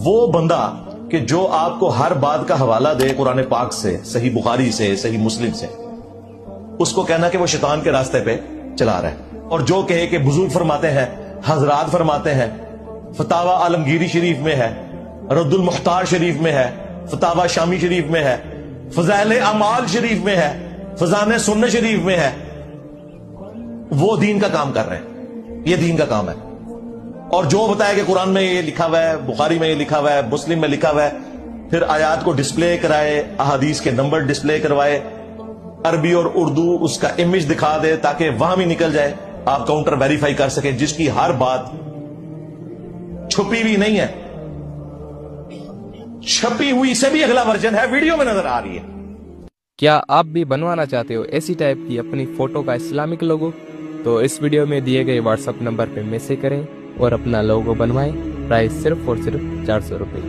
وہ بندہ کہ جو آپ کو ہر بات کا حوالہ دے قرآن پاک سے، صحیح بخاری سے، صحیح مسلم سے، اس کو کہنا کہ وہ شیطان کے راستے پہ چلا رہا ہے. اور جو کہے کہ بزرگ فرماتے ہیں، حضرات فرماتے ہیں، فتاوی عالمگیری شریف میں ہے، رد المختار شریف میں ہے، فتاوی شامی شریف میں ہے، فضائل اعمال شریف میں ہے، فضائل سنت شریف میں ہے، وہ دین کا کام کر رہے ہیں. یہ دین کا کام ہے. اور جو بتایا کہ قرآن میں یہ لکھا ہوا ہے، بخاری میں یہ لکھا ہوا ہے، مسلم میں لکھا ہوا ہے، پھر آیات کو ڈسپلے کرائے، احادیث کے نمبر ڈسپلے کروائے، عربی اور اردو اس کا امیج دکھا دے تاکہ وہاں بھی نکل جائے، آپ کاؤنٹر ویریفائی کر سکیں، جس کی ہر بات چھپی ہوئی نہیں ہے، چھپی ہوئی سے بھی اگلا ورژن ہے، ویڈیو میں نظر آ رہی ہے. کیا آپ بھی بنوانا چاہتے ہو ایسی ٹائپ کی اپنی فوٹو کا اسلامک لوگو؟ تو اس ویڈیو میں دیے گئے واٹس ایپ نمبر پہ میسج کریں اور اپنا لوگو بنوائیں. پرائس صرف اور صرف 400 روپے.